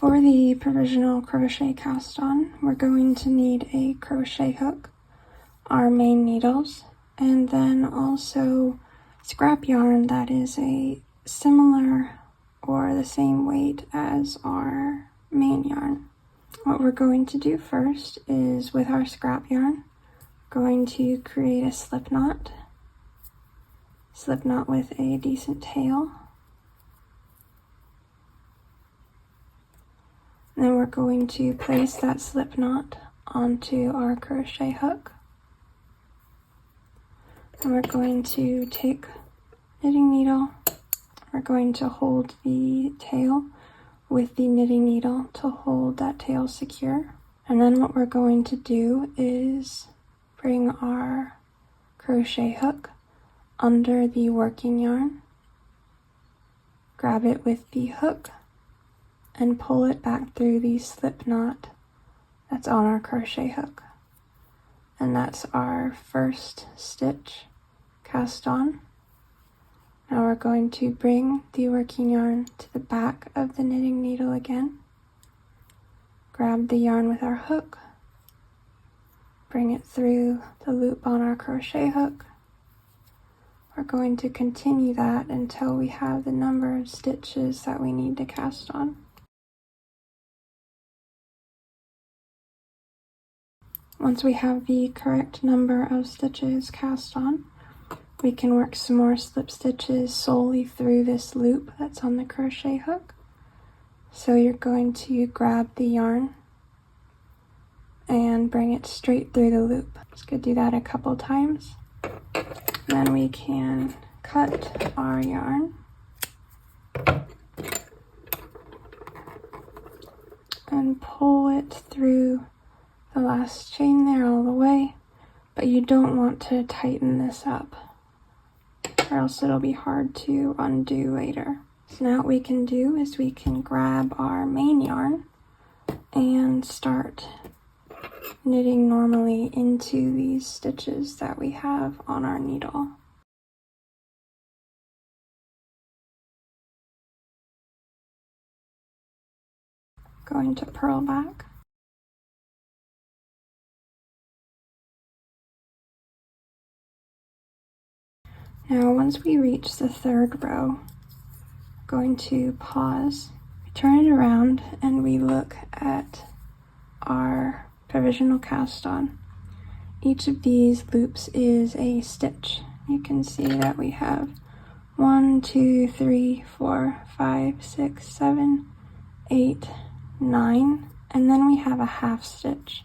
For the provisional crochet cast on, we're going to need a crochet hook, our main needles, and then also scrap yarn that is a similar or the same weight as our main yarn. What we're going to do first is, with our scrap yarn, going to create a slip knot with a decent tail. And then we're going to place that slip knot onto our crochet hook. And we're going to take knitting needle. We're going to hold the tail with the knitting needle to hold that tail secure. And then what we're going to do is bring our crochet hook under the working yarn, grab it with the hook, and pull it back through the slip knot that's on our crochet hook. And that's our first stitch cast on. Now we're going to bring the working yarn to the back of the knitting needle again, grab the yarn with our hook, bring it through the loop on our crochet hook. We're going to continue that until we have the number of stitches that we need to cast on. Once we have the correct number of stitches cast on, we can work some more slip stitches solely through this loop that's on the crochet hook. So you're going to grab the yarn and bring it straight through the loop. Just gonna do that a couple times. Then we can cut our yarn and pull it through the last chain there all the way, but you don't want to tighten this up or else it'll be hard to undo later. So now what we can do is we can grab our main yarn and start knitting normally into these stitches that we have on our needle. Going to purl back. Now once we reach the third row, we're going to pause, we turn it around, and we look at our provisional cast on. Each of these loops is a stitch. You can see that we have 1, 2, 3, 4, 5, 6, 7, 8, 9, and then we have a half stitch.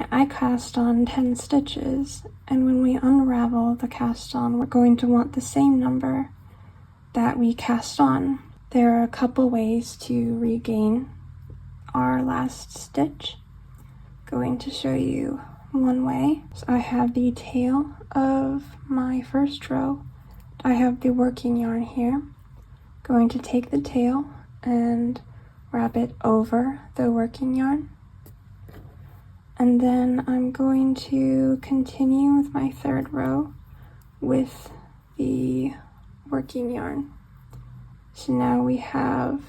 Now, I cast on 10 stitches, and when we unravel the cast on, we're going to want the same number that we cast on. There are a couple ways to regain our last stitch. Going to show you one way. So I have the tail of my first row. I have the working yarn here. Going to take the tail and wrap it over the working yarn. And then I'm going to continue with my third row with the working yarn. So now we have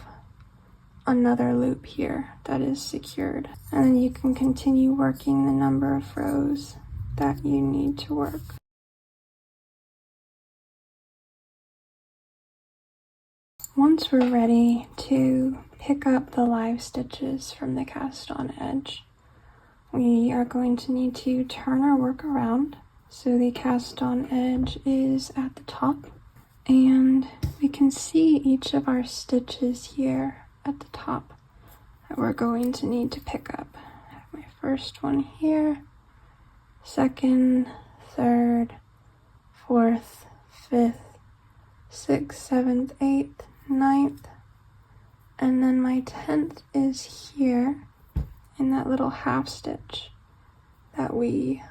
another loop here that is secured. And then you can continue working the number of rows that you need to work. Once we're ready to pick up the live stitches from the cast on edge, we are going to need to turn our work around so the cast on edge is at the top, and we can see each of our stitches here at the top that we're going to need to pick up. I have my first one here, second, third, fourth, fifth, sixth, seventh, eighth, ninth, and then my 10th is here in that little half stitch that we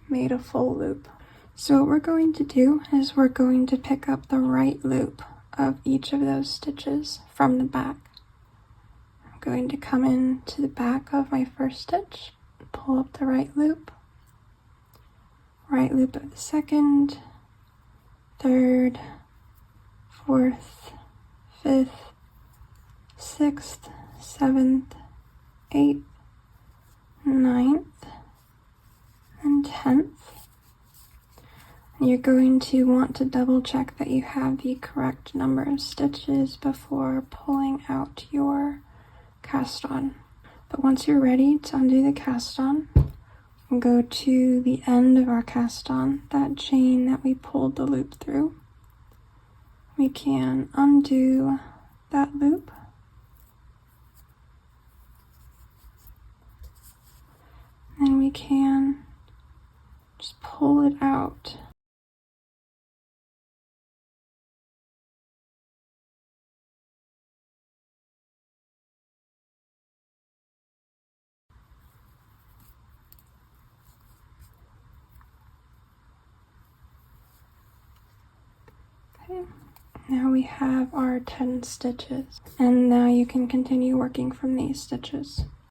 made a full loop. So what we're going to do is we're going to pick up the right loop of each of those stitches from the back. I'm going to come in to the back of my first stitch, pull up the right loop of the second, third, fourth, fifth, sixth, 7th, 8th, 9th, and 10th. And you're going to want to double check that you have the correct number of stitches before pulling out your cast on. But once you're ready to undo the cast on, we'll go to the end of our cast on, that chain that we pulled the loop through. We can undo that loop. And we can just pull it out. Okay. Now we have our 10 stitches, and now you can continue working from these stitches.